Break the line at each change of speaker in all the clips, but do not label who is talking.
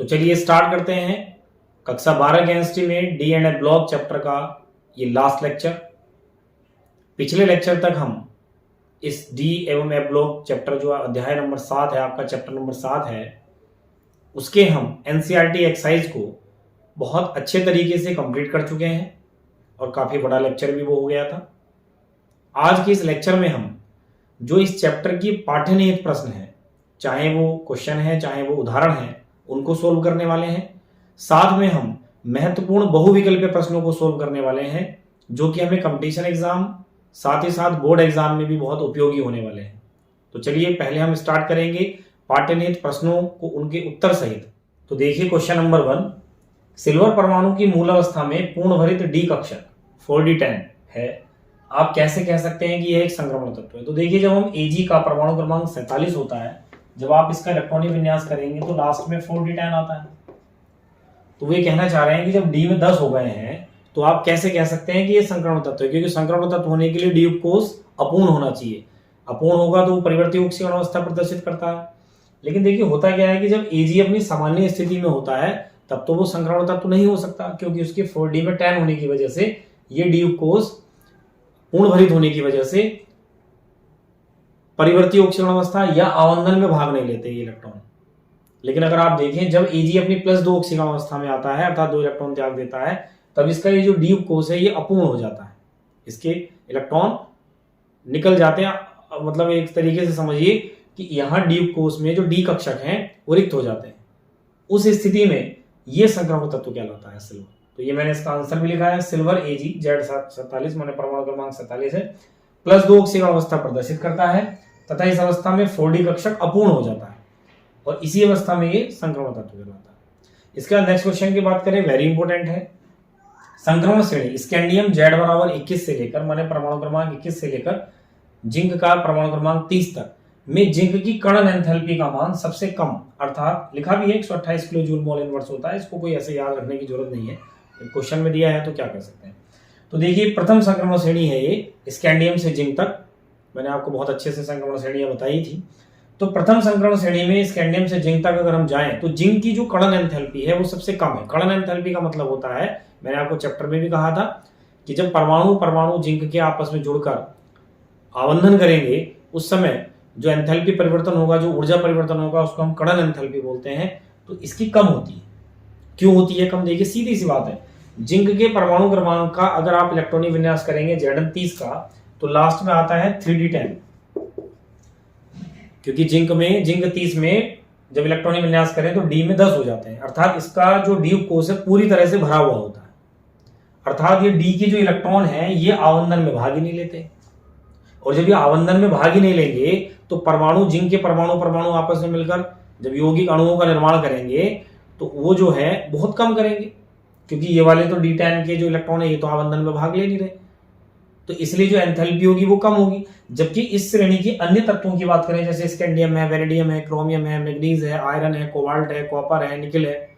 तो चलिए स्टार्ट करते हैं कक्षा 12 केमिस्ट्री में D and A block chapter का ये लास्ट लेक्चर। पिछले लेक्चर तक हम इस डी एवं ए ब्लॉक चैप्टर जो अध्याय नंबर 7 है, आपका चैप्टर नंबर 7 है, उसके हम एनसीईआरटी एक्सरसाइज को बहुत अच्छे तरीके से कंप्लीट कर चुके हैं और काफ़ी बड़ा लेक्चर भी वो हो गया था। आज के इस लेक्चर में हम जो इस चैप्टर की पाठ्यनिहित प्रश्न है, चाहे वो क्वेश्चन है चाहे वो उदाहरण है, उनको सोल्व करने वाले हैं। साथ में हम महत्वपूर्ण बहुविकल्पीय प्रश्नों को सोल्व करने वाले हैं जो कि हमें कंपटीशन एग्जाम साथ ही साथ बोर्ड एग्जाम में भी बहुत उपयोगी होने वाले हैं। तो चलिए पहले हम स्टार्ट करेंगे पाठ्यनिहित प्रश्नों को उनके उत्तर सहित। तो देखिए क्वेश्चन नंबर 1, सिल्वर परमाणु की मूल अवस्था में पूर्ण भरित डी कक्षक 4d10 है, आप कैसे कह सकते हैं कि यह एक संक्रमण तत्व है। तो देखिए जब हम Ag का परमाणु क्रमांक 47 होता है, जब आप इसका इलेक्ट्रॉनिक विन्यास करेंगे तो लास्ट में 4d10 आता है। तो वे कहना चाह रहे हैं कि जब D में 10 हो गए हैं तो आप कैसे कह सकते हैं कि यह संक्रमण तत्व है, क्योंकि संक्रमण तत्व होने के लिए D कोष अपूर्ण होना चाहिए। अपूर्ण होगा तो वो परिवर्ती ऑक्सीकरण अवस्था प्रदर्शित करता है। लेकिन देखिए होता क्या है कि जब Ag अपनी सामान्य स्थिति में होता है तब तो वो संक्रमण तत्व नहीं हो सकता, क्योंकि उसके 4d में 10 होने की वजह से ये D कोष पूर्ण भरित होने की वजह से परिवर्ती ऑक्सीकरण अवस्था या आवंदन में भाग नहीं लेते ये इलेक्ट्रॉन। लेकिन अगर आप देखें जब Ag अपनी +2 ऑक्सीकरण अवस्था में आता है, अर्थात 2 इलेक्ट्रॉन त्याग देता है, तब इसका ये जो D कोष है ये अपूर्ण हो जाता है। इसके इलेक्ट्रॉन निकल जाते हैं, मतलब एक तरीके से समझिए कि यहाँ D कोष में जो D कक्षक हैं वो रिक्त हो जाते हैं। उस स्थिति में ये संक्रमण तत्व कहलाता है सिल्वर। तो ये मैंने इसका आंसर भी लिखा है, सिल्वर Ag Z47 माने परमाणु क्रमांक 47 है, +2 ऑक्सीकरण अवस्था प्रदर्शित करता है तथा इस अवस्था में 4d कक्षक अपूर्ण हो जाता है और इसी अवस्था में ये संक्रमण तत्व कहलाता है। इसके बाद नेक्स्ट क्वेश्चन की बात करें, वेरी इंपॉर्टेंट है। संक्रमण श्रेणी स्कैंडियम Z बराबर 21 से लेकर माने परमाणु क्रमांक 21 से लेकर जिंक का परमाणु क्रमांक 30 तक में जिंक की कण एंथैल्पी का मान सबसे कम, अर्थात लिखा भी है 128 किलो जूल मोल इनवर्स होता है। इसको कोई ऐसे याद रखने की जरूरत नहीं है, क्वेश्चन में दिया है तो क्या कर सकते हैं। तो देखिए प्रथम संक्रमण श्रेणी है ये स्कैंडियम से जिंक तक, मैंने आपको बहुत अच्छे से संक्रमण श्रेणियां बताई थी। तो प्रथम संक्रमण श्रेणी में स्कैंडियम से जिंक तक अगर हम जाएं तो जिंक की जो कण एंथैल्पी है वो सबसे कम है। कण एंथैल्पी का मतलब होता है, मैंने आपको चैप्टर में भी कहा था कि जब परमाणु जिंक के आपस में जुड़कर आवंधन करेंगे उस समय जो एंथैल्पी परिवर्तन होगा, जो ऊर्जा परिवर्तन होगा, उसको हम कण एंथैल्पी बोलते हैं। तो इसकी कम होती है। क्यों होती है कम? देखिए सीधी सी बात है, जिंक के परमाणु क्रमांक का अगर आप इलेक्ट्रॉनिक विन्यास करेंगे Zn30 का तो लास्ट में आता है 3d10, क्योंकि जिंक 30 में जब इलेक्ट्रॉनिक विन्यास करें तो D में 10 हो जाते हैं, अर्थात इसका जो D कोष है पूरी तरह से भरा हुआ होता है। अर्थात ये D के जो इलेक्ट्रॉन है ये आवंदन में भाग ही नहीं लेते, और जब ये आवंदन में भाग ही नहीं लेंगे तो परमाणु जिंक के परमाणु आपस में मिलकर जब यौगिक अणुओं का निर्माण करेंगे तो वो जो है बहुत कम करेंगे, क्योंकि ये वाले तो D10 के जो इलेक्ट्रॉन है ये तो आवंदन में भाग ले नहीं रहे। तो इसलिए जो एंथैल्पी होगी वो कम होगी। जबकि इस श्रेणी की अन्य तत्वों की बात करें, जैसे स्कैंडियम है, वेनेडियम है, क्रोमियम है, मैग्नीज है, आयरन है, कोबाल्ट है, कॉपर है, निकल है,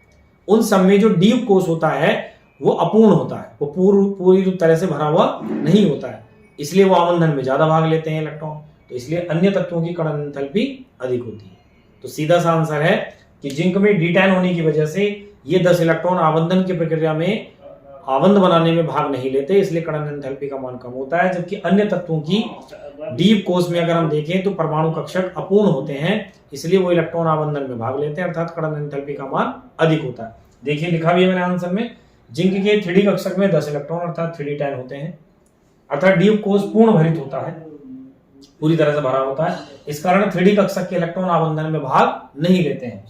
उन सब में जो D कोष होता है वो अपूर्ण होता है, वो पूरी तरह से भरा हुआ नहीं होता है, इसलिए वो आवंधन में ज्यादा भाग लेते हैं इलेक्ट्रॉन। तो इसलिए अन्य तत्वों की कण एंथैल्पी अधिक होती है। तो सीधा सा आंसर है कि जिंक में D10 होने की वजह से ये 10 इलेक्ट्रॉन आवंधन की प्रक्रिया में आवंध बनाने में भाग नहीं लेते, इसलिए कण एंथैल्पी का मान कम होता है। जबकि अन्य तत्वों की D कोष में अगर हम देखें तो परमाणु कक्षक अपूर्ण होते हैं, इसलिए वो इलेक्ट्रॉन आवंधन में भाग लेते हैं, अर्थात कण एंथैल्पी का मान अधिक होता है। देखिए लिखा भी है मैंने आंसर में, जिंक के 3d कक्षक में 10 इलेक्ट्रॉन अर्थात 3d10 होते हैं, अर्थात D कोष पूर्ण भरित होता है, पूरी तरह से भरा होता है। इस कारण 3d कक्षक के इलेक्ट्रॉन आवंधन में भाग नहीं लेते हैं।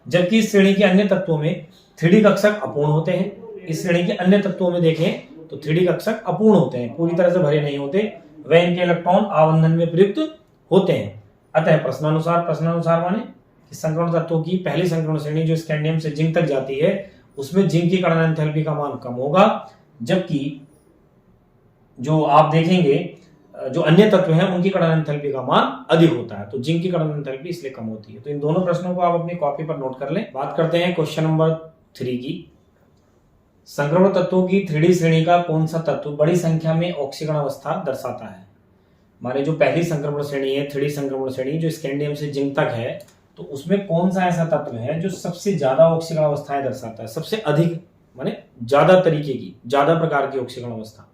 जबकि इस श्रेणी के अन्य तत्वों में 3d कक्षक अपूर्ण होते हैं। इस श्रेणी के अन्य तत्वों में देखें तो 3d कक्षक अपूर्ण होते हैं, पूरी तरह से भरे नहीं होते, वे इनके इलेक्ट्रॉन आवंधन में प्रयुक्त होते हैं। अतः प्रश्नानुसार माने कि संक्रमण तत्वों की पहली संक्रमण श्रेणी जो स्कैंडियम से जिंक तक जाती है उसमें जिंक की कण एंथैल्पी का मान कम होगा, जबकि जो आप देखेंगे जो अन्य तत्व हैं उनकी कण एंथैल्पी का मान अधिक होता है। तो जिंक की कण एंथैल्पी इसलिए कम होती है। तो इन दोनों प्रश्नों को आप अपनी कॉपी पर नोट कर लें। बात करते हैं क्वेश्चन नंबर 3 की। संक्रमण तत्वों की 3D श्रेणी का कौन सा तत्व बड़ी संख्या में ऑक्सीकरण अवस्था दर्शाता है? माने जो पहली संक्रमण श्रेणी है 3D संक्रमण श्रेणी जो स्कैंडियम से जिंक तक है, तो उसमें कौन सा ऐसा तत्व है जो सबसे ज्यादा ऑक्सीकरण अवस्थाएं दर्शाता है, सबसे अधिक, माने ज्यादा तरीके की, ज्यादा प्रकार की ऑक्सीकरण अवस्था।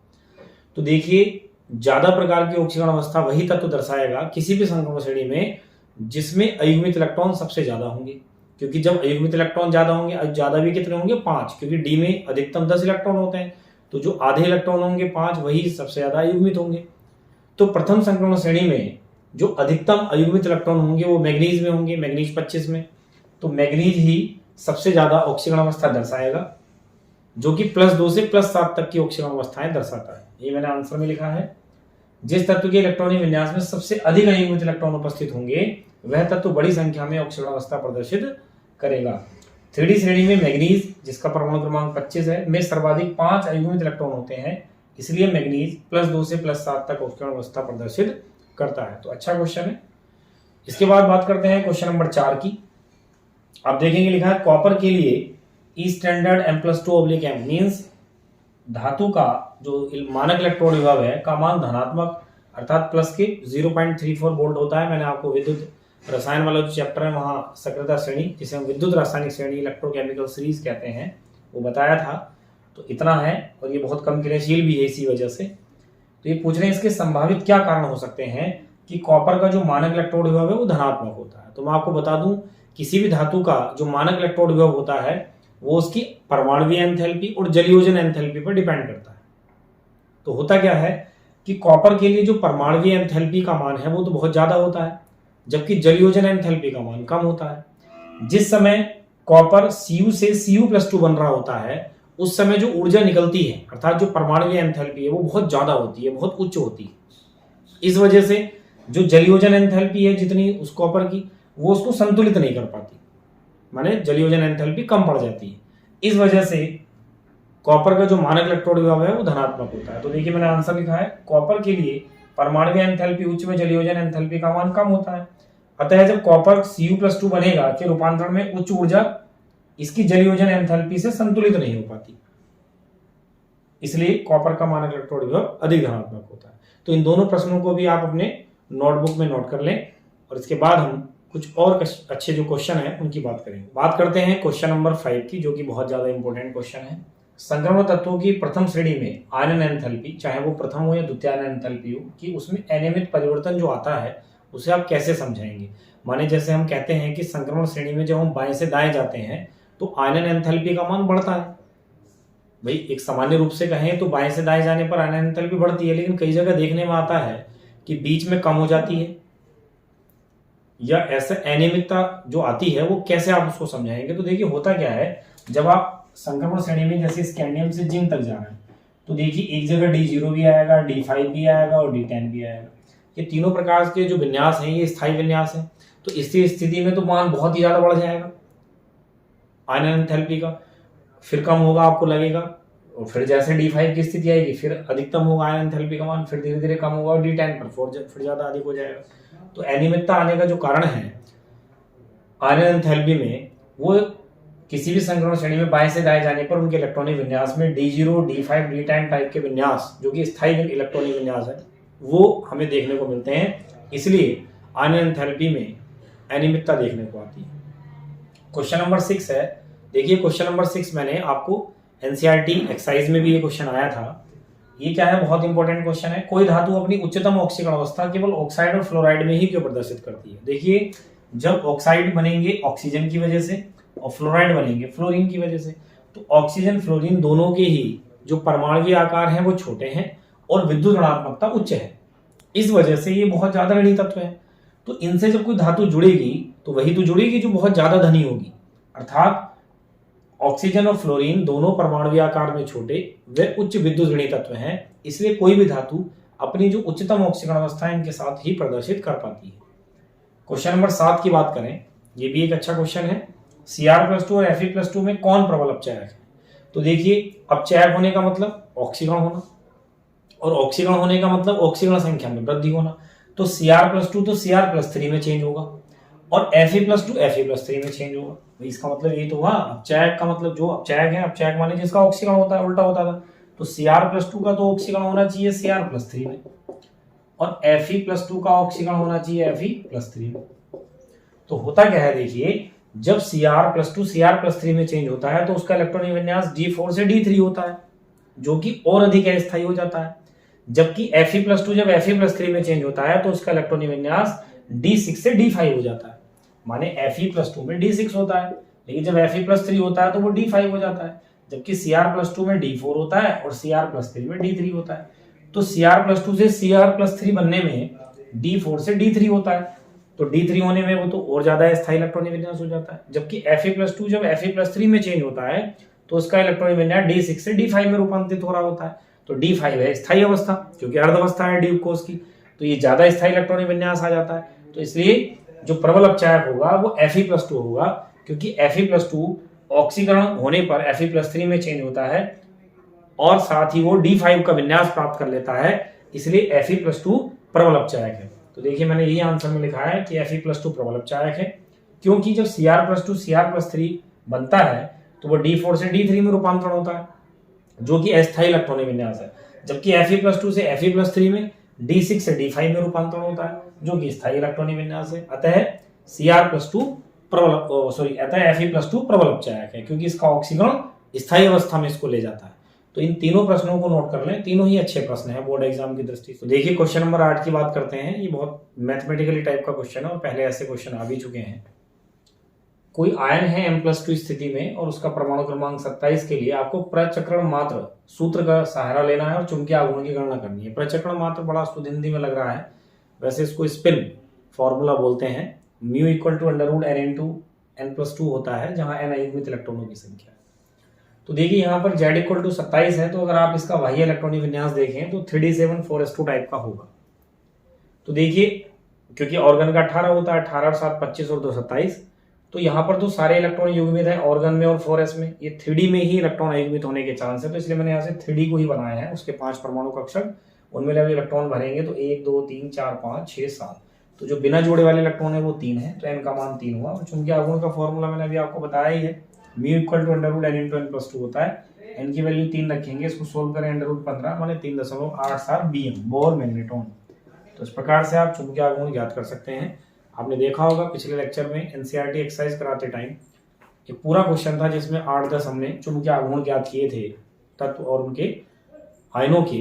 तो देखिए ज्यादा प्रकार की ऑक्सीकरण अवस्था वही तत्व दर्शाएगा किसी भी संक्रमण श्रेणी में जिसमें अयुग्मित इलेक्ट्रॉन सबसे ज्यादा होंगे, क्योंकि जब अयुग्मित इलेक्ट्रॉन ज्यादा होंगे, ज्यादा भी कितने होंगे, 5, क्योंकि डी में अधिकतम 10 इलेक्ट्रॉन होते हैं, तो जो आधे इलेक्ट्रॉन होंगे 5 वही सबसे ज्यादा अयुग्मित होंगे। तो प्रथम संक्रमण श्रेणी में जो अधिकतम अयुग्मित इलेक्ट्रॉन होंगे वो मैग्नीज में होंगे, मैग्नीज 25 में। तो मैग्नीज ही सबसे ज्यादा ऑक्सीकरण अवस्था दर्शाएगा, जो कि +2 से +7 तक की ऑक्सीकरण अवस्थाएं दर्शाता है। ये मैंने आंसर में लिखा है। जिस तत्व के इलेक्ट्रॉनिक विन्यास में सबसे अधिक अयुग्मित इलेक्ट्रॉन उपस्थित होंगे वह तत्व बड़ी संख्या में ऑक्सीकरण अवस्था प्रदर्शित करेगा। 3D श्रेणी में मैग्नीज, जिसका परमाणु क्रमांक 25 है, में सर्वाधिक 5 अयुग्मित इलेक्ट्रॉन होते हैं, इसलिए मैग्नीज +2 से +7 तक ऑक्सीकरण अवस्था प्रदर्शित करता है। तो अच्छा क्वेश्चन है। इसके बाद बात करते हैं क्वेश्चन नंबर 4 की। आप देखेंगे लिखा है कॉपर के लिए ई स्टैंडर्ड M+2/M मीन्स धातु का जो मानक इलेक्ट्रोड विभव है का मान धनात्मक अर्थात प्लस के 0.34 वोल्ट होता है। मैंने आपको विद्युत रसायन वाला जो चैप्टर है वहां सक्रियता श्रेणी, जिसे हम विद्युत रासायनिक श्रेणी इलेक्ट्रोकेमिकल सीरीज कहते हैं, वो बताया था। तो इतना है, और ये बहुत कम क्रियाशील भी है इसी वजह से। तो ये पूछ रहे हैं इसके संभावित क्या कारण हो सकते हैं कि कॉपर का जो मानक इलेक्ट्रोड विभव है वो धनात्मक होता है। तो मैं आपको बता दूं, किसी भी धातु का जो मानक इलेक्ट्रोड विभव होता है वो उसकी परमाणुीय एंथैल्पी और जलयोजन एंथैल्पी पर डिपेंड करता है। तो होता क्या है कि कॉपर के लिए जो परमाणुीय एंथैल्पी का मान है वो तो बहुत ज्यादा होता है, जबकि जलयोजन एंथैल्पी का मान कम होता है। जिस समय कॉपर Cu से Cu+2 बन रहा होता है उस समय जो ऊर्जा निकलती है अर्थात जो परमाणुीय एंथैल्पी है वो बहुत ज्यादा होती है, बहुत उच्च होती है। इस वजह से जो जलयोजन एंथैल्पी है जितनी उस कॉपर की, वो उसको संतुलित नहीं कर पाती, माने जलयोजन एंथैल्पी कम पड़ जाती है। इस वजह से कॉपर का जो मानक इलेक्ट्रोड विभव है वो धनात्मक होता है। तो देखिए मैंने आंसर लिखा है कॉपर के लिए परमाणुीय एंथैल्पी उच्च में जलयोजन एंथैल्पी का मान कम होता है। अतः जब कॉपर Cu+2 बनेगा के रूपांतरण में उच्च ऊर्जा इसकी जलयोजन एंथैल्पी से संतुलित नहीं हो पाती, इसलिए कॉपर का मानक इलेक्ट्रोड विभव अधिक धनात्मक होता है। तो इन दोनों प्रश्नों को भी आप अपने नोटबुक में नोट कर लें, और इसके बाद हम कुछ और अच्छे जो क्वेश्चन है उनकी बात करेंगे। बात करते हैं क्वेश्चन नंबर 5 की, जो कि बहुत ज्यादा इंपॉर्टेंट क्वेश्चन है। संक्रमण तत्वों की प्रथम श्रेणी में आयनन एंथैल्पी, चाहे वो प्रथम हो या द्वितीय एंथैल्पी हो, कि उसमें अनियमित परिवर्तन जो आता है उसे आप कैसे समझाएंगे। माने जैसे हम कहते हैं कि संक्रमण श्रेणी में जब हम बाएं से दाएं जाते हैं तो आयनन एंथैल्पी का मान बढ़ता है। भाई एक सामान्य रूप से कहें तो बाएं से दाएं जाने पर आयनन एंथैल्पी बढ़ती है, लेकिन कई जगह देखने में आता है कि बीच में कम हो जाती है, या ऐसे अनियमितता जो आती है वो कैसे आप उसको समझाएंगे। तो देखिए होता क्या है, जब आप संक्रमण श्रेणी में जैसे स्कैंडियम से जिंक तक जा रहे हैं तो देखिए एक जगह D0 भी आएगा, D5 भी आएगा और D10 भी आएगा। ये तीनों प्रकार के जो विन्यास हैं ये स्थायी विन्यास हैं। तो इस स्थिति में तो मान बहुत ही ज्यादा बढ़ जाएगा आयनन एंथैल्पी का, फिर कम होगा आपको लगेगा, और फिर जैसे D5 की स्थिति आएगी फिर अधिकतम होगा आयनन एंथैल्पी का मान, फिर धीरे धीरे कम होगा और D10 पर फिर ज्यादा अधिक हो जाएगा। तो अनियमितता आने का जो कारण है आयनन एंथैल्पी में, वो किसी भी संक्रमण श्रेणी में बाएं से दाएं जाने पर उनके इलेक्ट्रॉनिक विन्यास में D0, D5, D10 टाइप के विन्यास, जो कि स्थायी इलेक्ट्रॉनिक विन्यास है, वो हमें देखने को मिलते हैं। इसलिए आयनन एंथैल्पी में अनियमितता देखने को आती है। क्वेश्चन नंबर 6 है। देखिए क्वेश्चन नंबर 6 मैंने आपको NCERT एक्सरसाइज में भी ये क्वेश्चन आया था। ये क्या है, बहुत इंपॉर्टेंट क्वेश्चन है। कोई धातु अपनी उच्चतम ऑक्सीकरण अवस्था केवल ऑक्साइड और फ्लोराइड में ही क्यों प्रदर्शित करती है। देखिए जब ऑक्साइड बनेंगे ऑक्सीजन की वजह से और फ्लोराइड बनेंगे फ्लोरीन की वजह से, तो ऑक्सीजन फ्लोरीन दोनों के ही जो परमाणुीय आकार हैं वो छोटे हैं और विद्युत ऋणात्मकता उच्च है। इस वजह से ये बहुत ज्यादा ऋणी तत्व है। तो इनसे जब कोई धातु जुड़ेगी तो वही तो जुड़ेगी जो बहुत ज्यादा धनी होगी। अर्थात ऑक्सीजन और फ्लोरीन दोनों परमाणुीय आकार में छोटे वे उच्च विद्युत ऋणी तत्व हैं, इसलिए कोई भी धातु अपनी जो उच्चतम ऑक्सीकरण अवस्था है इनके साथ ही प्रदर्शित कर पाती है। क्वेश्चन नंबर 7 की बात करें, ये भी एक अच्छा क्वेश्चन है। Cr+2 और Fe+2 में कौन प्रबल अपचयक है। तो देखिए अपचयक होने का मतलब ऑक्सीकरण होना, और ऑक्सीकरण होने का मतलब ऑक्सीकरण संख्या में वृद्धि होना। तो Cr+2 तो Cr+3 में चेंज होगा और Fe+2 Fe+3 में चेंज होगा। भाई इसका मतलब ये तो हुआ अपचयक का मतलब, जो अपचयक है, अपचयक माने जिसका ऑक्सीकरण होता है, उल्टा होता था। तो Cr+2 का तो ऑक्सीकरण होना चाहिए Cr+3 में, और Fe+2 का ऑक्सीकरण होना चाहिए Fe+3 में। तो होता क्या है देखिए, जब Cr+2 Cr+3 में चेंज होता है तो उसका इलेक्ट्रॉनिक विन्यास D4 से D3 होता है, जो कि और अधिक अस्थायी हो जाता है। जबकि Fe+2 जब Fe+3 में चेंज होता है तो उसका इलेक्ट्रॉनिक विन्यास D6 से D5 हो जाता है। माने Fe+2 में D6 होता है, लेकिन जब Fe+3 होता है तो वो D5 हो जाता है। जबकि Cr+2 में D4 होता है और Cr+3 में D3 होता है। तो Cr+2 से Cr+3 बनने में D4 से D3 होता है, तो D3 होने में वो तो और ज्यादा स्थायी इलेक्ट्रॉनिक विन्यास हो जाता है। जबकि Fe+2 जब Fe+3 में चेंज होता है तो उसका इलेक्ट्रॉनिक विन्यास D6 से D5 में रूपांतरित हो रहा होता है। तो D5 है स्थायी अवस्था, क्योंकि अर्ध अवस्था है डी कोष की, तो ये ज्यादा स्थायी इलेक्ट्रॉनिक विन्यास आ जाता है। तो इसलिए जो प्रबल अपचायक होगा वो Fe+2 होगा, क्योंकि Fe+2 ऑक्सीकरण होने पर Fe+3 में चेंज होता है और साथ ही वो D5 का विन्यास प्राप्त कर लेता है, इसलिए Fe+2 प्रबल अपचायक है। तो देखिए मैंने यही आंसर में लिखा है कि Fe+2 प्रबल अपचायक है, क्योंकि जब Cr+2 Cr+3 बनता है तो वो D4 से D3 में रूपांतरण होता है, जो कि अस्थायी इलेक्ट्रॉनिक विन्यास है। जबकि Fe+2 से Fe+3 में D6 से D5 में रूपांतरण होता है, जो कि स्थायी इलेक्ट्रॉनिक विन्यास है। अतः Fe+2 प्रबल अपचायक है, क्योंकि इसका ऑक्सीकरण स्थायी अवस्था में इसको ले जाता है। तो इन तीनों प्रश्नों को नोट कर लें, तीनों ही अच्छे प्रश्न हैं बोर्ड एग्जाम की दृष्टि से। तो देखिए क्वेश्चन नंबर 8 की बात करते हैं। ये बहुत मैथमेटिकली टाइप का क्वेश्चन है और पहले ऐसे क्वेश्चन आ भी चुके हैं। कोई आयन है M+2 स्थिति में और उसका परमाणु क्रमांक 27 के लिए आपको प्रचक्रण मात्र सूत्र का सहारा लेना है और चुंबकीय आघूर्ण की गणना करनी है। प्रचक्रण मात्र बड़ा शुद्ध हिंदी में लग रहा है, वैसे इसको स्पिन फॉर्मूला बोलते हैं। μ = n+2 होता है, जहां n अयुग्मित इलेक्ट्रॉनों की संख्या है। तो देखिए यहाँ पर Z = 27 है, तो अगर आप इसका बाह्य इलेक्ट्रॉनिक विन्यास देखें तो 3d7 टाइप का होगा। तो देखिए क्योंकि ऑर्गन का 18 होता है, 18 और 7 25 और 2 27, तो यहाँ पर तो सारे इलेक्ट्रॉन युग्मित हैं ऑर्गन में और 4s में। ये 3d में ही इलेक्ट्रॉन अयुग्मित होने के चांस है, तो इसलिए मैंने यहाँ से 3d को ही बनाया है। उसके 5 परमाणु कक्षक, उनमें जब इलेक्ट्रॉन भरेंगे तो 1 2 3 4 5 6 7, तो जो बिना जोड़े वाले इलेक्ट्रॉन है वो 3 है, तो n का मान 3 हुआ। और चूंकि आघूर्ण का फॉर्मूला मैंने अभी आपको बताया ही है, μ = n×n+2 होता है। n की वैल्यू 3 रखेंगे, इसको सोल्व करें √15 माने 3.87 Bm बोर मैग्नेट्रॉन। तो इस प्रकार से आप चुंबकीय आघूर्ण ज्ञात कर सकते हैं। आपने देखा होगा पिछले लेक्चर में NCERT एक्सरसाइज कराते टाइम एक पूरा क्वेश्चन था जिसमें 8-10 हमने चुंबकीय आघूर्ण ज्ञात किए थे तत्व और उनके आयनों के।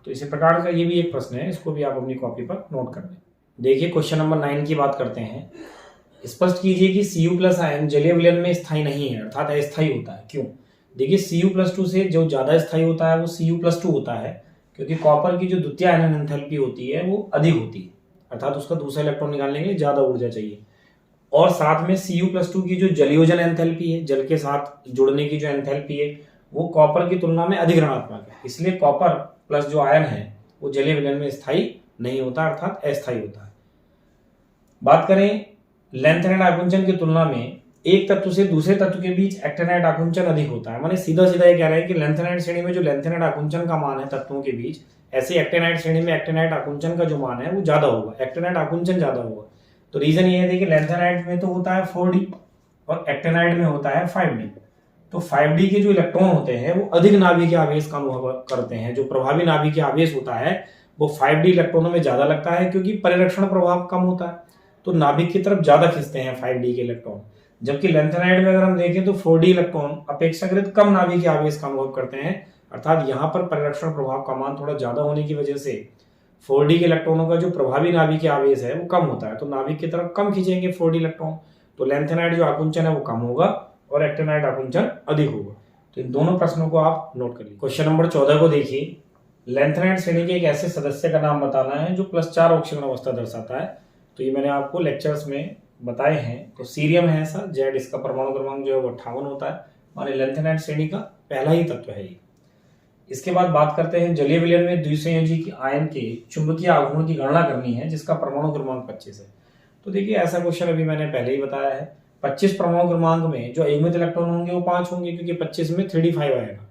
तो इसी प्रकार का ये भी एक प्रश्न है, इसको भी आप अपनी कॉपी पर नोट कर लें। देखिए क्वेश्चन नंबर 9 की बात करते हैं। स्पष्ट कीजिए कि Cu+ आयन जलीय विलयन में स्थायी नहीं है, अर्थात अस्थायी होता है। क्यों? देखिए Cu+2 से जो ज्यादा स्थायी होता है वो Cu+2 होता है, क्योंकि कॉपर की जो द्वितीय आयनन एंथैल्पी होती है वो अधिक होती है, अर्थात उसका दूसरा इलेक्ट्रॉन निकालने के लिए ज्यादा ऊर्जा चाहिए। और साथ में Cu+2 की जो जलयोजन एंथैल्पी है, जल के साथ जुड़ने की जो एंथैल्पी है, वो कॉपर की तुलना में अधिक ऋणात्मक है। इसलिए कॉपर प्लस जो आयन है वो जलीय विलयन में स्थायी नहीं होता, अर्थात अस्थायी होता है। बात करें लैंथेनाइड आकुंचन की तुलना में एक तत्व से दूसरे तत्व के बीच एक्टिनाइड आकुंचन अधिक होता है। माने सीधा सीधा ये कह रहा है कि लैंथेनाइड श्रेणी में जो लैंथेनाइड आकुंचन का मान है तत्वों के बीच, ऐसे एक्टिनाइड श्रेणी में एक्टिनाइड आकुंचन का जो मान है वो ज्यादा होगा, एक्टिनाइड आकुंचन ज्यादा होगा। तो रीजन ये है कि लैंथेनाइड में तो होता है 4d और एक्टिनाइड में होता है 5d। तो 5d के जो इलेक्ट्रॉन होते हैं वो अधिक नाभिकीय आवेश का अनुभव करते हैं। जो प्रभावी नाभिकीय आवेश होता है वो 5d इलेक्ट्रॉनों में ज्यादा लगता है, क्योंकि परिरक्षण प्रभाव कम होता है, तो नाभिक की तरफ ज्यादा खींचते हैं 5d के इलेक्ट्रॉन। जबकि लैंथेनाइड में अगर हम देखें तो 4d इलेक्ट्रॉन अपेक्षाकृत कम नाभिकीय आवेश का अनुभव करते हैं, अर्थात यहाँ पर परिरक्षण प्रभाव का मान थोड़ा ज्यादा होने की वजह से 4d के इलेक्ट्रॉनों का जो प्रभावी नाभिकीय आवेश है वो कम होता है, तो नाभिक की तरफ कम खींचेंगे 4d इलेक्ट्रॉन। तो लैंथेनाइड जो आकुंचन है वो कम होगा और एक्टिनाइड आकुंचन अधिक होगा। तो इन दोनों प्रश्नों को आप नोट कर लीजिए। क्वेश्चन नंबर 14 को देखिए। लैंथेनाइड श्रेणी के एक ऐसे सदस्य का नाम बताना है जो +4 ऑक्सीजन अवस्था दर्शाता है। तो ये मैंने आपको लेक्चर्स में बताए हैं। तो सीरियम है ऐसा, Z इसका परमाणु क्रमांक जो है वो 58 होता है, माने लैंथेनाइड श्रेणी का पहला ही तत्व है ये। इसके बाद बात करते हैं जलीय विलयन में द्विसंयोजी की आयन के चुंबकीय आघूर्ण की गणना करनी है जिसका परमाणु क्रमांक 25 है। तो देखिए ऐसा क्वेश्चन अभी मैंने पहले ही बताया है। 25 परमाणु क्रमांक में जो अयुग्मित इलेक्ट्रॉन होंगे वो 5 होंगे, क्योंकि 25 में 3d5 आएगा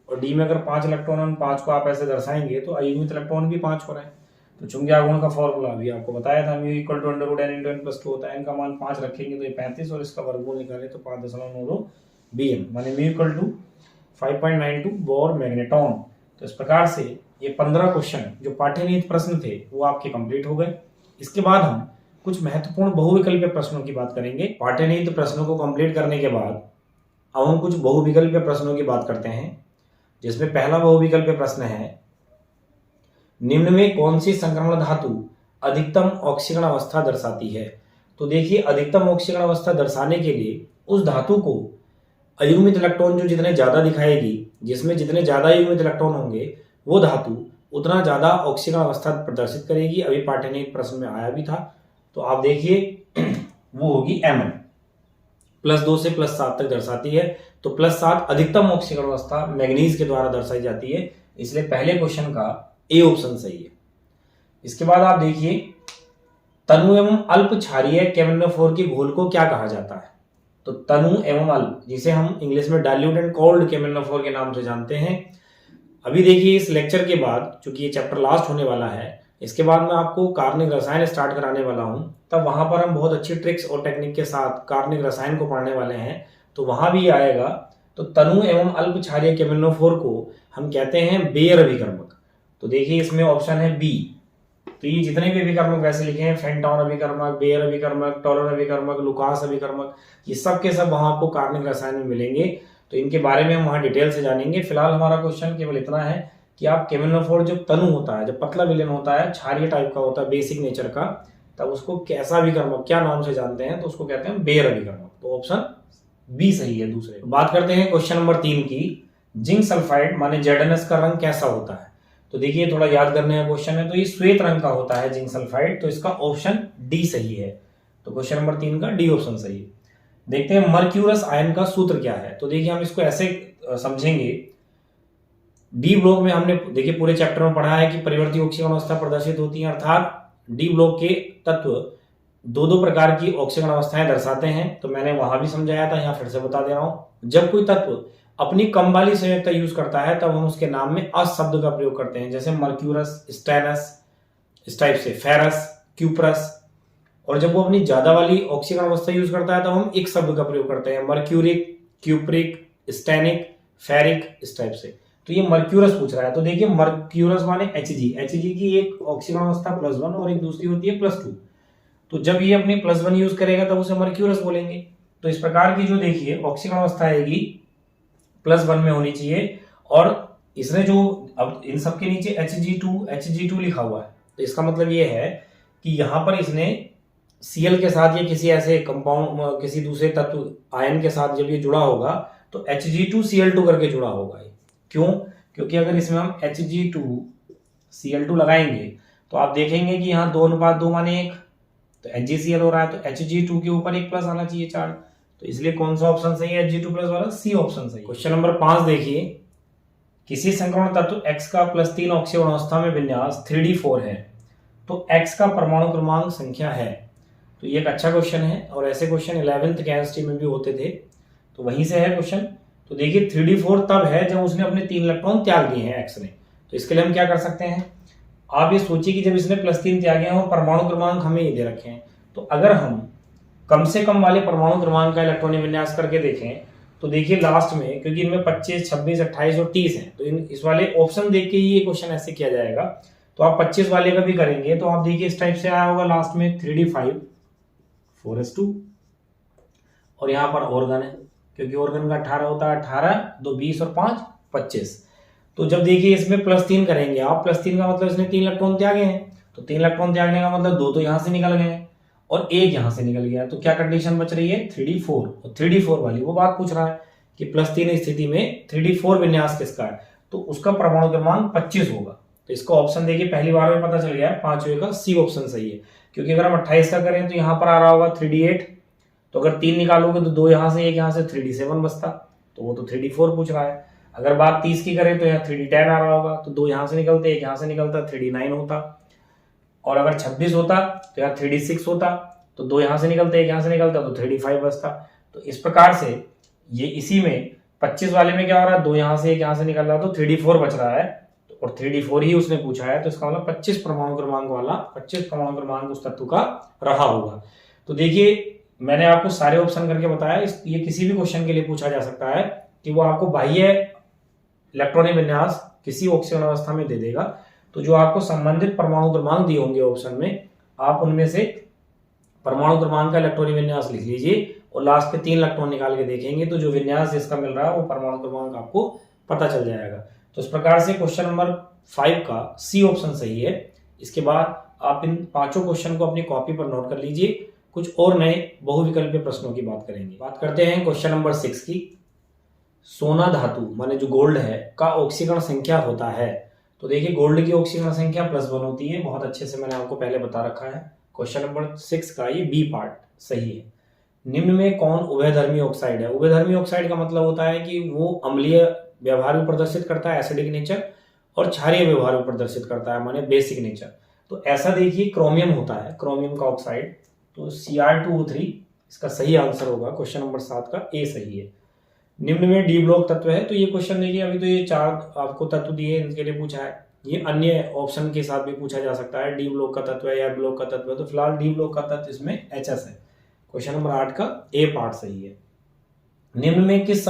और d में अगर 5 इलेक्ट्रॉन 5 को आप ऐसे दर्शाएंगे तो अयुग्मित इलेक्ट्रॉन भी 5 हो रहे हैं। तो चुंबकीय आघूर्ण का फॉर्मूला अभी आपको बताया था, μ = n×n+2 होता है। n का मान 5 रखेंगे तो ये 35 और इसका वर्गमूल निकाले तो 5.92 Bm, माने μ = 5.92 बोर मैग्नेट्रॉन। तो इस प्रकार से ये 15 क्वेश्चन जो पाठ्यनीति प्रश्न थे वो आपके कंप्लीट हो गए। इसके बाद हम कुछ महत्वपूर्ण बहुविकल्पीय प्रश्नों की बात करेंगे। पाठ्यनीति प्रश्नों को कंप्लीट करने के बाद अब हम कुछ बहुविकल्पीय प्रश्नों की बात करते हैं, जिसमें पहला बहुविकल्पीय प्रश्न है, निम्न में कौन सी संक्रमण धातु अधिकतम ऑक्सीकरण अवस्था दर्शाती है। तो देखिए, अधिकतम ऑक्सीकरण अवस्था दर्शाने के लिए उस धातु को अयुग्मित इलेक्ट्रॉन जो जितने ज्यादा दिखाएगी, जिसमें जितने ज्यादा अयुग्मित इलेक्ट्रॉन होंगे वो धातु उतना ज्यादा ऑक्सीकरण अवस्था प्रदर्शित करेगी। अभी पाठ्यनीति प्रश्न में आया भी था, तो आप देखिए वो होगी Mn, +2 से +7 तक दर्शाती है। तो +7 अधिकतम ऑक्सीकरण अवस्था मैग्नीज के द्वारा दर्शाई जाती है, इसलिए पहले क्वेश्चन का ए ऑप्शन सही है। इसके बाद आप देखिए, तनु एवं अल्प क्षारीय केमेनोफोर के घोल को क्या कहा जाता है। तो तनु एवं अल्प, जिसे हम इंग्लिश में डाइल्यूट एंड कोल्ड केमेनोफोर के नाम से जानते हैं। अभी देखिए, इस लेक्चर के बाद, चूंकि ये चैप्टर लास्ट होने वाला है, इसके बाद मैं आपको कार्बनिक रसायन स्टार्ट कराने वाला हूं, तब वहां पर हम बहुत अच्छी ट्रिक्स और टेक्निक के साथ कार्बनिक रसायन को पढ़ने वाले हैं, तो वहां भी आएगा। तो तनु एवं अल्प क्षारीय केमेनोफोर को हम कहते हैं बेयर अभिकर्मक। तो देखिए, इसमें ऑप्शन है बी। तो ये जितने भी अभिकर्मक वैसे लिखे हैं, फेंटॉन अभिकर्मक, बेयर अभिकर्मक, टॉलन अभिकर्मक, लुकास अभिकर्मक, ये सब के सब वहां आपको कार्बनिक रसायन में मिलेंगे। तो इनके बारे में हम वहां डिटेल से जानेंगे। फिलहाल हमारा क्वेश्चन केवल इतना है कि आप केमेनोफोर जब तनु होता है, जब पतला विलयन होता है, क्षारीय टाइप का होता है, बेसिक नेचर का, तब उसको कैसा अभिकर्मक, क्या नाम से जानते हैं, तो उसको कहते हैं बेयर अभिकर्मक। तो ऑप्शन बी सही है दूसरे। बात करते हैं क्वेश्चन नंबर 3 की। जिंक सल्फाइड माने ZnS का रंग कैसा होता है। तो देखिए, थोड़ा याद करने का क्वेश्चन है। तो ये श्वेत रंग का होता है जिंक सल्फाइड, तो इसका ऑप्शन डी सही है। तो क्वेश्चन नंबर 3 का डी ऑप्शन सही है। देखते हैं मर्क्यूरस आयन का सूत्र क्या है। तो देखिए, हम इसको ऐसे समझेंगे। डी ब्लॉक में हमने देखिए पूरे चैप्टर में पढ़ा है कि परिवर्ती ऑक्सीकरण अवस्था प्रदर्शित होती है, अर्थात डी ब्लॉक के तत्व दो प्रकार की ऑक्सीकरण अवस्थाएं दर्शाते हैं। तो मैंने वहां भी समझाया था, यहाँ फिर से बता दे रहा हूं। जब कोई तत्व अपनी कम वाली संयोजकता यूज करता है, तब हम उसके नाम में अ शब्द का प्रयोग करते हैं, जैसे मर्क्यूरस, स्टेनस, इस टाइप से फेरस, क्यूप्रस। और जब वो अपनी ज्यादा वाली ऑक्सीकरण अवस्था यूज करता है, तब हम एक शब्द का प्रयोग करते हैं, मर्क्यूरिक, क्यूप्रिक, स्टेनिक, फेरिक, इस टाइप से। तो ये मर्क्यूरस पूछ रहा है। तो देखिए, मर्क्यूरस माने Hg की एक ऑक्सीकरण अवस्था +1 और एक दूसरी होती है +2। तो जब ये अपनी +1 यूज करेगा, तब उसे मर्क्यूरस बोलेंगे। तो इस प्रकार की जो देखिए ऑक्सीकरण अवस्था आएगी +1 में होनी चाहिए। और इसने जो अब इन सबके नीचे Hg2 लिखा हुआ है, तो इसका मतलब ये है कि यहाँ पर इसने Cl के साथ या किसी ऐसे कंपाउंड, किसी दूसरे तत्व आयन के साथ जब ये जुड़ा होगा, तो Hg2Cl2 करके जुड़ा होगा। क्यों? क्योंकि अगर इसमें हम Hg2Cl2 लगाएंगे, तो आप देखेंगे कि यहाँ 2:2 माने 1, तो HgCl हो रहा है, तो Hg2 के ऊपर एक प्लस आना चाहिए चार्ज। तो इसलिए कौन सा ऑप्शन सही है? Hg2+ वाला सी ऑप्शन सही। क्वेश्चन नंबर 5 देखिए, किसी संक्रमण तत्व X का +3 ऑक्सीकरण अवस्था में विन्यास 3d4 है, तो X का परमाणु क्रमांक संख्या है। तो ये एक अच्छा क्वेश्चन है, और ऐसे क्वेश्चन 11th केमिस्ट्री में भी होते थे, तो वहीं से है क्वेश्चन। तो देखिए, 3d4 तब है जब उसने अपने 3 इलेक्ट्रॉन त्याग दिए हैं X ने। तो इसके लिए हम क्या कर सकते हैं, आप ये सोचिए कि जब इसने +3 त्यागे हैं और परमाणु क्रमांक हमें ये दे रखे हैं, तो अगर हम कम से कम वाले परमाणु क्रमांक का इलेक्ट्रॉनिक विन्यास करके देखें, तो देखिए लास्ट में, क्योंकि इनमें 25, 26, 28 और 30 है, तो इस वाले ऑप्शन देख के ही ये क्वेश्चन ऐसे किया जाएगा। तो आप 25 वाले का भी करेंगे, तो आप देखिए इस टाइप से आया होगा लास्ट में 3d5 4s2, और यहाँ पर ऑर्गन है, क्योंकि ऑर्गन का 18 होता है, 18, 2 20 और 5 25। तो जब देखिए इसमें +3 करेंगे आप, +3 का मतलब इसने 3 इलेक्ट्रॉन त्यागे हैं, तो 3 इलेक्ट्रॉन त्यागने का मतलब 2 तो यहाँ से निकल गए और 1 यहाँ से निकल गया। तो क्या कंडीशन बच रही है? 3d4। और 3d4 वाली वो बात पूछ रहा है कि +3 स्थिति में 3d4 विन्यास किसका है, तो उसका परमाणु क्रमांक 25 होगा। तो इसका ऑप्शन देखिए पहली बार में पता चल गया है, 5वें का सी ऑप्शन सही है। क्योंकि अगर हम 28 का करें तो यहाँ पर आ रहा होगा 3d8, तो अगर 3 निकालोगे तो 2 यहाँ से 1 यहाँ से 3d7 बचता, तो वो तो 3d4 पूछ रहा है। अगर बात 30 की करें तो यहाँ 3d10 आ रहा होगा, तो 2 यहाँ से निकलते 1 यहाँ से निकलता 3d9 होता। और अगर 26 होता तो यहाँ 3d6 होता, तो 2 यहाँ से निकलते 1 यहाँ से निकलता, तो 3d5 बचता। तो इस प्रकार से ये इसी में 25 वाले में क्या हो रहा है, 2 यहाँ से 1 यहाँ से निकल रहा, तो 3d4 बच रहा है, और 3d4 ही उसने पूछा है। तो इसका मतलब 25 परमाणु क्रमांक वाला 25 परमाणु क्रमांक उस तत्व का रहा होगा। तो देखिए मैंने आपको सारे ऑप्शन करके बताया, ये किसी भी क्वेश्चन के लिए पूछा जा सकता है कि वो आपको बाह्य इलेक्ट्रॉनिक विन्यास किसी ऑक्सीकरण अवस्था में दे देगा, तो जो आपको संबंधित परमाणु क्रमांक दिए होंगे ऑप्शन में, आप उनमें से परमाणु क्रमांक का इलेक्ट्रॉनिक विन्यास लिख लीजिए और लास्ट के 3 इलेक्ट्रॉन निकाल के देखेंगे तो जो विन्यास जिसका मिल रहा है वो परमाणु क्रमांक आपको पता चल जाएगा। तो इस प्रकार से क्वेश्चन नंबर 5 का सी ऑप्शन सही है। इसके बाद आप इन 5 क्वेश्चन को अपनी कॉपी पर नोट कर लीजिए। कुछ और नए बहुविकल्पीय प्रश्नों की बात करेंगे। बात करते हैं क्वेश्चन नंबर 6 की। सोना धातु माने जो गोल्ड है का ऑक्सीकरण संख्या होता है। तो देखिए गोल्ड की ऑक्सीकरण संख्या +1 होती है। बहुत अच्छे से मैंने आपको पहले बता रखा है। क्वेश्चन नंबर 6 का ये बी पार्ट सही है। निम्न में कौन उभयधर्मी ऑक्साइड है। उभयधर्मी ऑक्साइड का मतलब होता है कि वो अम्लीय व्यवहार भी प्रदर्शित करता है एसिडिक नेचर और क्षारीय व्यवहार भी प्रदर्शित करता है माने बेसिक नेचर। तो ऐसा देखिए क्रोमियम होता है, क्रोमियम का ऑक्साइड। तो Cr2O3 इसका सही आंसर होगा। क्वेश्चन नंबर 7 का ए सही है। निम्न में डी ब्लॉक तत्व है। तो ये क्वेश्चन देखिए अभी तो ये 4 आपको तत्व दिए इनके लिए पूछा है। ये अन्य ऑप्शन के साथ भी पूछा जा सकता है। डी ब्लॉक का तत्व है या ब्लॉक का तत्व है। तो फिलहाल डी ब्लॉक का तत्व इसमें HS है। क्वेश्चन नंबर 8 का ए पार्ट सही है। निम्न में किस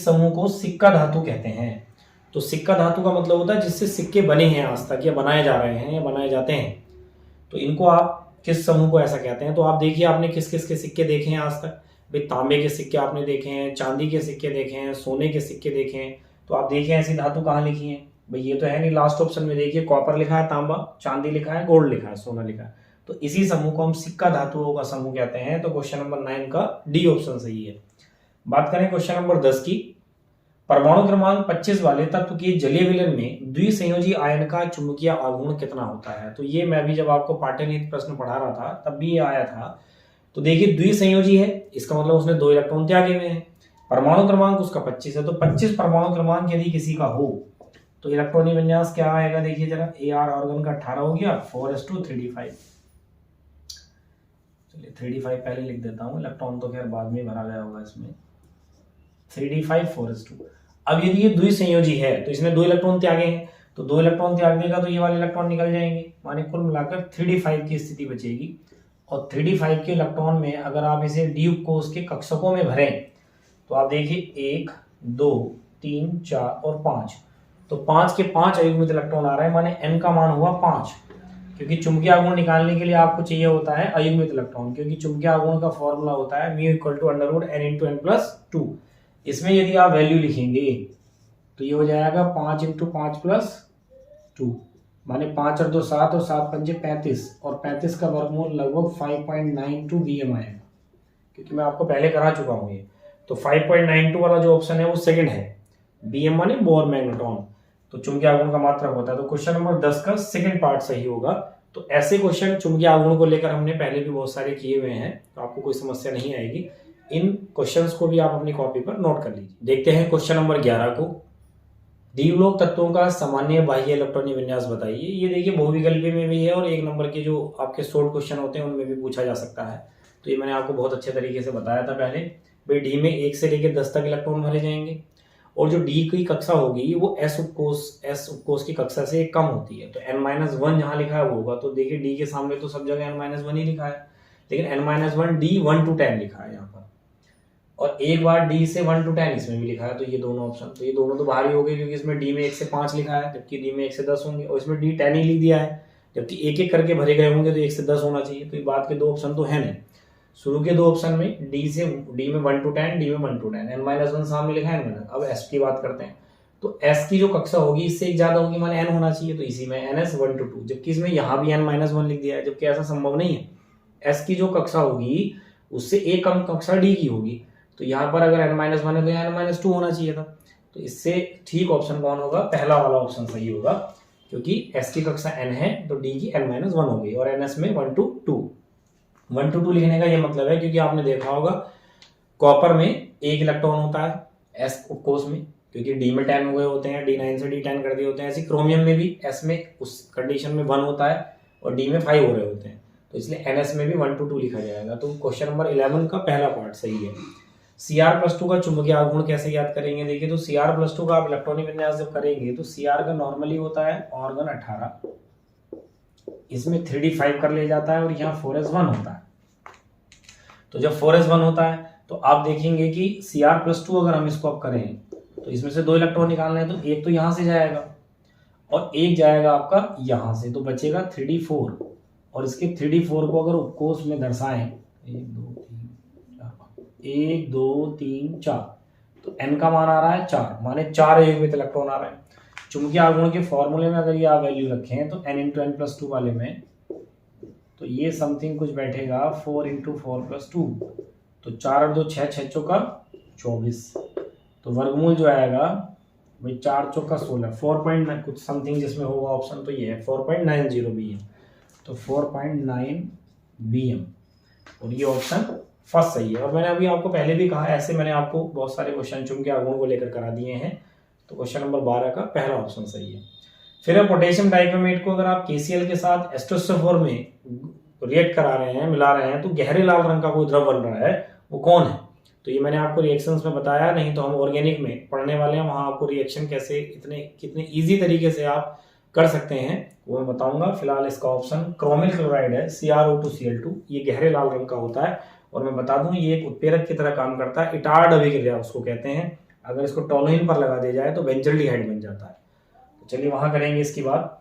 समूह को सिक्का धातु कहते हैं। तो सिक्का धातु का मतलब होता है जिससे सिक्के बने हैं आज तक या बनाए जा रहे हैं या बनाए जाते हैं। तो इनको आप किस समूह को ऐसा कहते हैं। तो आप देखिए आपने किस किस के सिक्के देखे हैं आज तक। भाई तांबे के सिक्के आपने देखे हैं, चांदी के सिक्के देखे हैं, सोने के सिक्के देखे हैं। तो आप देखिए ऐसी धातु कहाँ लिखी है। भाई ये तो है नहीं। लास्ट ऑप्शन में देखिए कॉपर लिखा है, तांबा, चांदी लिखा है, गोल्ड लिखा है, सोना लिखा है। तो इसी समूह को हम सिक्का धातुओं का समूह कहते हैं। तो क्वेश्चन नंबर 9 का डी ऑप्शन सही है। बात करें क्वेश्चन नंबर 10 की। परमाणु क्रमांक 25 वाले तत्व के जलीय विलयन में द्विसंयोजी आयन का चुंबकीय आघूर्ण कितना होता है। तो ये मैं भी जब आपको पाठ्यनीति प्रश्न पढ़ा रहा था तब भी ये आया था। तो देखिए द्विसंयोजी है, इसका मतलब उसने 2 इलेक्ट्रॉन त्यागे हुए हैं। परमाणु क्रमांक उसका 25 है। तो 25 परमाणु क्रमांक यदि किसी का हो तो इलेक्ट्रॉनिक विन्यास क्या आएगा। देखिए जरा AR ऑर्गन का 18 हो गया 4s2 3d5। चलिए 3d5 पहले लिख देता हूँ। इलेक्ट्रॉन तो खैर बाद में भरा गया होगा इसमें। 3d5 4s2। अब यदि ये द्विसंयोजी है तो इसमें 2 इलेक्ट्रॉन त्यागे हैं। तो 2 इलेक्ट्रॉन त्याग देगा तो ये वाले इलेक्ट्रॉन निकल जाएंगे माने कुल मिलाकर 3d5 की स्थिति बचेगी। और 3d5 के इलेक्ट्रॉन में अगर आप इसे डी कोष के कक्षकों में भरें तो आप देखिए 1 2 3 4 और 5। तो 5 के 5 अयुग्मित इलेक्ट्रॉन आ रहे हैं माने n का मान हुआ 5। क्योंकि चुंबकीय आघूर्ण निकालने के लिए आपको चाहिए होता है अयुग्मित इलेक्ट्रॉन। क्योंकि चुंबकीय आघूर्ण का फॉर्मूला होता है μ = n × n+2। इसमें यदि आप वैल्यू लिखेंगे तो ये हो जाएगा 5 × 5 + 2 माने 5 और 2 7 और 7 पंजे 35 और 35 का वर्गमूल लगभग 5.92 Bm आएगा। क्योंकि मैं आपको पहले करा चुका हूँ ये। तो 5.92 वाला जो ऑप्शन है वो सेकंड है। Bm माने बोर मैग्नेट्रॉन। तो चुंबकीय आघूर्ण का मात्रक होता है। तो क्वेश्चन नंबर 10 का सेकंड पार्ट सही होगा। तो ऐसे क्वेश्चन चुंबकीय आघूर्ण को लेकर हमने पहले भी बहुत सारे किए हुए हैं। तो आपको कोई समस्या नहीं आएगी। इन क्वेश्चंस को भी आप अपनी कॉपी पर नोट कर लीजिए। देखते हैं क्वेश्चन नंबर 11 को। डी ब्लॉक तत्वों का सामान्य बाह्य इलेक्ट्रॉनिक विन्यास बताइए। ये देखिए बहुविकल्पी में भी है और 1 नंबर के जो आपके शॉर्ट क्वेश्चन होते हैं उनमें भी पूछा जा सकता है। तो ये मैंने आपको बहुत अच्छे तरीके से बताया था पहले। भाई डी में 1 से लेकर 10 तक इलेक्ट्रॉन भरे जाएंगे और जो डी की कक्षा होगी वो एस उपकोष की कक्षा से कम होती है। तो n-1 जहां लिखा है वो होगा। तो देखिए डी के सामने तो सब जगह n-1 ही लिखा है, लेकिन n-1 डी 1 to 10 लिखा है यहाँ पर। और एक बार डी से 1 to 10 इसमें भी लिखा है। तो ये दोनों ऑप्शन, तो ये दोनों तो बाहर ही हो गए क्योंकि इसमें डी में 1 से 5 लिखा है जबकि डी में 1 से 10 होंगे। और इसमें डी 10 ही लिख दिया है जबकि एक एक करके भरे गए होंगे तो 1 से 10 होना चाहिए। तो ये बात के 2 ऑप्शन तो है नहीं। शुरू के 2 ऑप्शन में डी में 1 to 10, डी में 1 to 10, n-1 सामने लिखा है n-। अब एस की बात करते हैं। तो एस की जो कक्षा होगी इससे एक ज्यादा होगी माने n होना चाहिए। तो इसी में ns 1 to 2, जबकि इसमें यहाँ भी n-1 लिख दिया है जबकि ऐसा संभव नहीं है। एस की जो कक्षा होगी उससे एक कम कक्षा डी की होगी। तो यहाँ पर अगर n-1 है तो यहाँ n-2 होना चाहिए था। तो इससे ठीक ऑप्शन कौन होगा, पहला वाला ऑप्शन सही होगा क्योंकि s की कक्षा n है तो d की n-1 होगी। और ns में 1 to 2 लिखने का ये मतलब है क्योंकि आपने देखा होगा कॉपर में 1 इलेक्ट्रॉन होता है s उपकोष में क्योंकि d में 10 हुए होते हैं, d9 से d10 कर दिए होते हैं। ऐसे क्रोमियम में भी s में उस कंडीशन में 1 होता है और d में 5 हो रहे होते हैं। तो इसलिए ns में भी 1 to 2 लिखा जाएगा। तो क्वेश्चन नंबर 11 का पहला पार्ट सही है। Cr+2 का चुंबकीय आघूर्ण कैसे याद करेंगे। देखिए तो Cr+2 का आप इलेक्ट्रॉनिक विन्यास जब करेंगे तो Cr का नॉर्मली होता है ऑर्गन 18, इसमें 3d5 कर ले जाता है और यहाँ 4s1 होता है। तो जब 4s1 होता है तो आप देखेंगे कि Cr+2 अगर हम इसको अब करें तो इसमें से 2 इलेक्ट्रॉन निकालना है तो एक तो यहाँ से जाएगा और एक जाएगा आपका यहाँ से, तो बचेगा 3d4 और इसके 3D4 को अगर उपकोष में दर्शाएं 1 2 3 4 तो n का मान आ रहा है 4, माने 4 युग्मित इलेक्ट्रॉन आ रहे हैं। चुंबकीय आघूर्ण के फॉर्मूले में अगर ये आप वैल्यू रखें तो n × n+2 वाले में तो ये समथिंग कुछ बैठेगा 4 × 4+2, तो 4 और 2 6, 6 चौका 24, तो वर्गमूल जो आएगा भाई 4 चौका 16, 4 कुछ समथिंग जिसमें होगा ऑप्शन तो ये है 4.90 BM, तो 4.9 BM, और ये ऑप्शन फर्स्ट सही है। और मैंने अभी आपको पहले भी कहा, ऐसे मैंने आपको बहुत सारे क्वेश्चन चुंबकीय आघूर्ण को लेकर करा दिए हैं, तो क्वेश्चन नंबर 12 का पहला ऑप्शन सही है। फिर पोटेशियम डाइक्रोमेट को अगर आप KCl के साथ H2SO4 में रिएक्ट करा रहे हैं, मिला रहे हैं, तो गहरे लाल रंग का कोई द्रव बन रहा है, वो कौन है? तो ये मैंने आपको रिएक्शंस में बताया, नहीं तो हम ऑर्गेनिक में पढ़ने वाले हैं, वहां आपको रिएक्शन कैसे कितने इजी तरीके से आप कर सकते हैं वो मैं बताऊंगा। फिलहाल इसका ऑप्शन क्रोमिल क्लोराइड है, CrO2Cl2, ये गहरे लाल रंग का होता है, और मैं बता दूं ये एक उत्प्रेरक की तरह काम करता है, इटार्ड अभिक्रिया उसको कहते हैं। अगर इसको टोलुइन पर लगा दिया जाए तो बेंजल्डिहाइड बन जाता है। तो चलिए वहां करेंगे इसकी बात।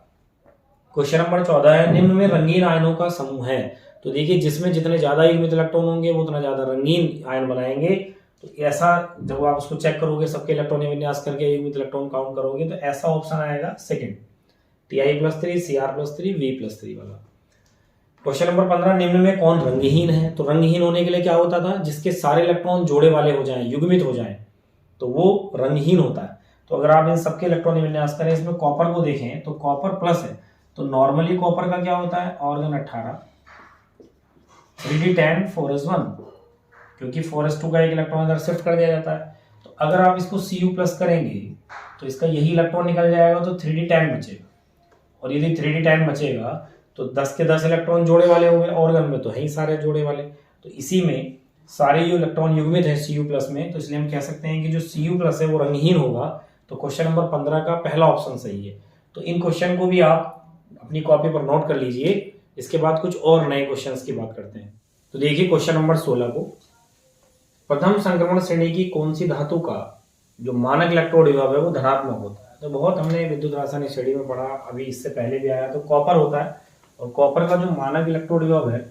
क्वेश्चन नंबर 14 है, निम्न में रंगीन आयनों का समूह है। तो देखिए जिसमें जितने ज्यादा युग्मित इलेक्ट्रॉन होंगे वो उतना ज्यादा रंगीन आयन बनाएंगे। तो ऐसा जब आप उसको चेक करोगे, सबके इलेक्ट्रॉनिक विन्यास करके युग्मित इलेक्ट्रॉन काउंट करोगे, तो ऐसा ऑप्शन आएगा सेकंड, Ti+3 Cr+3 V+3 वाला। क्वेश्चन नंबर 15, निम्न में कौन रंगहीन है? तो रंगहीन होने के लिए क्या होता था, जिसके सारे इलेक्ट्रॉन जोड़े वाले हो जाएं, युग्मित हो जाएं, तो वो रंगहीन होता है। तो अगर आप इन सबके इलेक्ट्रॉनिक विन्यास करें, इसमें कॉपर को देखें तो कॉपर प्लस है, तो नॉर्मली कॉपर का क्या होता है, ऑर्गन 18, 3d10 4s1, क्योंकि 4s2 का एक इलेक्ट्रॉन इधर शिफ्ट कर दिया जाता है। तो अगर आप इसको Cu+ करेंगे तो इसका यही इलेक्ट्रॉन निकल जाएगा, तो 3d10 बचेगा, और यदि 3d10 बचेगा तो 10 के 10 इलेक्ट्रॉन जोड़े वाले हो गए, ऑर्गन में तो है ही सारे जोड़े वाले, तो इसी में सारे जो इलेक्ट्रॉन युग्मित है Cu+ में, तो इसलिए हम कह सकते हैं कि जो Cu+ है वो रंगहीन होगा। तो क्वेश्चन नंबर 15 का पहला ऑप्शन सही है। तो इन क्वेश्चन को भी आप अपनी कॉपी पर नोट कर लीजिए। इसके बाद कुछ और नए क्वेश्चंस की बात करते हैं। तो देखिए क्वेश्चन नंबर 16 को, प्रथम संक्रमण श्रेणी की कौन सी धातु का जो मानक इलेक्ट्रोड विभव है वो धनात्मक होता है? तो बहुत हमने विद्युत रासायनिक श्रेणी में पढ़ा, अभी इससे पहले भी आया, तो कॉपर होता है, और कॉपर का जो मानक इलेक्ट्रोड विभव है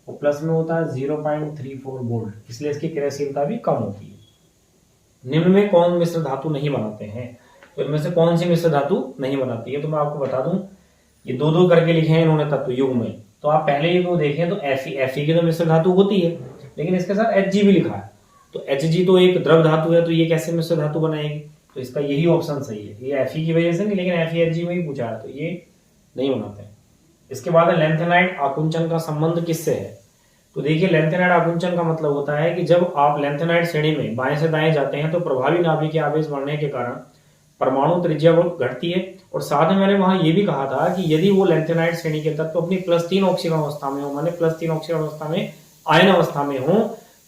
वो प्लस में होता है 0.34 वोल्ट, इसलिए इसकी क्रियाशीलता भी कम होती है। निम्न में कौन मिश्र धातु नहीं बनाते हैं? तो इनमें से कौन सी मिश्र धातु नहीं बनाती है? तो मैं आपको बता दूं, ये 2-2 करके लिखे हैं इन्होंने तत्व युग में, तो आप पहले ये को देखें तो Fe की तो मिश्र धातु होती है, लेकिन इसके साथ Hg भी लिखा है, तो Hg तो एक द्रव धातु है, तो ये कैसे मिश्र धातु बनाएगी? तो इसका यही ऑप्शन सही है, ये Fe की वजह से नहीं, लेकिन FeHg में ही पूछा है, तो ये नहीं बनाते हैं। इसके बाद लैंथेनाइड आकुंचन का संबंध किससे है? तो देखिए लैंथेनाइड आकुंचन का मतलब होता है कि जब आप लैंथेनाइड श्रेणी में बाएं से दाएं जाते हैं तो प्रभावी नाभिक के आवेश बढ़ने के कारण परमाणु त्रिज्या घटती है, और साथ में मैंने वहां ये भी कहा था कि यदि वो लैंथेनाइड श्रेणी के तत्व अपनी +3 ऑक्सीजन अवस्था में हो, माने +3 ऑक्सीजन अवस्था में आयन अवस्था में हो,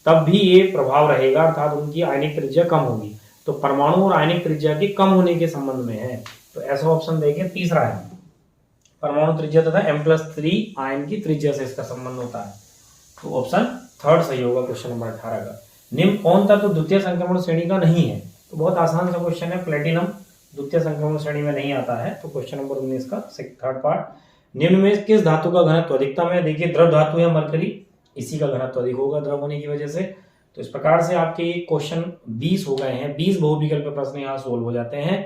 तब भी ये प्रभाव रहेगा, अर्थात उनकी आयनिक त्रिज्या कम होगी। तो परमाणु और आयनिक त्रिज्या के कम होने के संबंध में है, तो ऐसा ऑप्शन देखें तीसरा है, परमाणु त्रिज्या तथा M+3 आयन की त्रिज्या से इसका संबंध होता है, तो ऑप्शन थर्ड सही होगा क्वेश्चन नंबर 18 का। निम्न कौन तत्व द्वितीय संक्रमण श्रेणी का नहीं है? तो बहुत आसान सा क्वेश्चन है, प्लेटिनम द्वितीय संक्रमण श्रेणी में नहीं आता है, तो क्वेश्चन नंबर 19 का थर्ड पार्ट। निम्न में किस धातु का घनत्व अधिकतम है? देखिए द्रव धातु है मरकरी, इसी का घनत्व अधिक होगा द्रव होने की वजह से। तो इस प्रकार से आपके क्वेश्चन 20 हो गए हैं, 20 बहुविकल्प प्रश्न यहाँ सोल्व हो जाते हैं।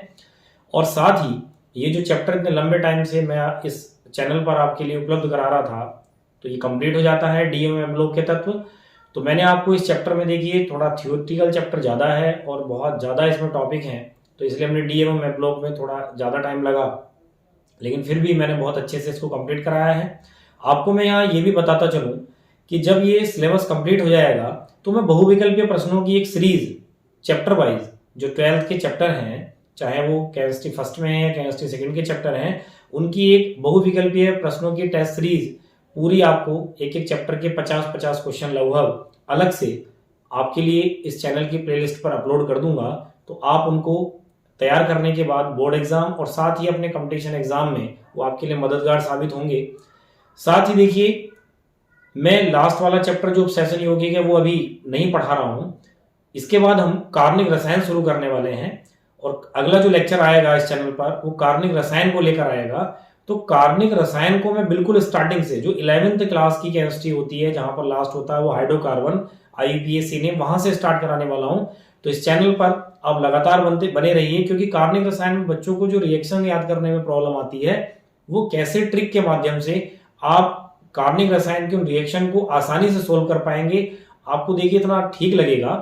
और साथ ही ये जो चैप्टर इतने लंबे टाइम से मैं इस चैनल पर आपके लिए उपलब्ध करा रहा था, तो ये कंप्लीट हो जाता है डीएमएम ब्लॉक के तत्व। तो मैंने आपको इस चैप्टर में देखिए थोड़ा थियोरिटिकल चैप्टर ज़्यादा है और बहुत ज़्यादा इसमें टॉपिक हैं, तो इसलिए हमने डीएमएम ब्लॉक में थोड़ा ज़्यादा टाइम लगा, लेकिन फिर भी मैंने बहुत अच्छे से इसको कंप्लीट कराया है। आपको मैं यहाँ ये भी बताता चलूँ कि जब ये सिलेबस कंप्लीट हो जाएगा तो मैं बहुविकल्पीय प्रश्नों की एक सीरीज चैप्टर वाइज जो 12th के चैप्टर हैं, चाहे वो केमिस्ट्री फर्स्ट में है या केमिस्ट्री सेकंड के चैप्टर हैं, उनकी एक बहुविकल्पीय प्रश्नों की टेस्ट सीरीज पूरी आपको एक एक चैप्टर के 50-50 क्वेश्चन लगभग अलग से आपके लिए इस चैनल की प्लेलिस्ट पर अपलोड कर दूंगा। तो आप उनको तैयार करने के बाद बोर्ड एग्जाम और साथ ही अपने कंपटीशन एग्जाम में वो आपके लिए मददगार साबित होंगे। साथ ही देखिए मैं लास्ट वाला चैप्टर जो ऑब्सेशन यौगिक है वो अभी नहीं पढ़ा रहा हूँ, इसके बाद हम कार्बनिक रसायन शुरू करने वाले हैं और अगला जो लेक्चर आएगा इस चैनल पर वो कार्बनिक रसायन को लेकर आएगा। तो कार्बनिक रसायन को मैं बिल्कुल स्टार्टिंग से, जो 11th क्लास की केमिस्ट्री होती है जहां पर लास्ट होता है वो हाइड्रोकार्बन IUPAC ने, वहां से स्टार्ट कराने वाला हूं। तो इस चैनल पर आप लगातार बने रहिए, क्योंकि कार्बनिक रसायन में बच्चों को जो रिएक्शन याद करने में प्रॉब्लम आती है वो कैसे ट्रिक के माध्यम से आप कार्बनिक रसायन के उन रिएक्शन को आसानी से सोल्व कर पाएंगे। आपको देखिए इतना ठीक लगेगा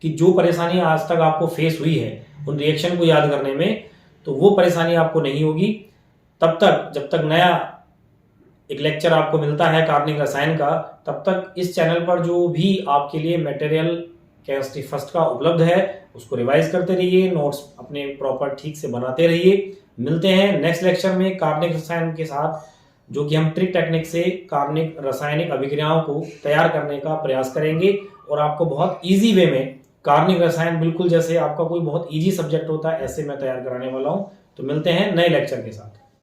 कि जो परेशानी आज तक आपको फेस हुई है उन रिएक्शन को याद करने में, तो वो परेशानी आपको नहीं होगी। तब तक, जब तक नया एक लेक्चर आपको मिलता है कार्बनिक रसायन का, तब तक इस चैनल पर जो भी आपके लिए मटेरियल केमिस्ट्री फर्स्ट का उपलब्ध है उसको रिवाइज करते रहिए, नोट्स अपने प्रॉपर ठीक से बनाते रहिए। मिलते हैं नेक्स्ट लेक्चर में कार्बनिक रसायन के साथ, जो कि हम ट्रिक टेक्निक से कार्बनिक रासायनिक अभिक्रियाओं को तैयार करने का प्रयास करेंगे और आपको बहुत इजी वे में कार्बनिक रसायन, बिल्कुल जैसे आपका कोई बहुत इजी सब्जेक्ट होता है ऐसे मैं तैयार कराने वाला हूं। तो मिलते हैं नए लेक्चर के साथ।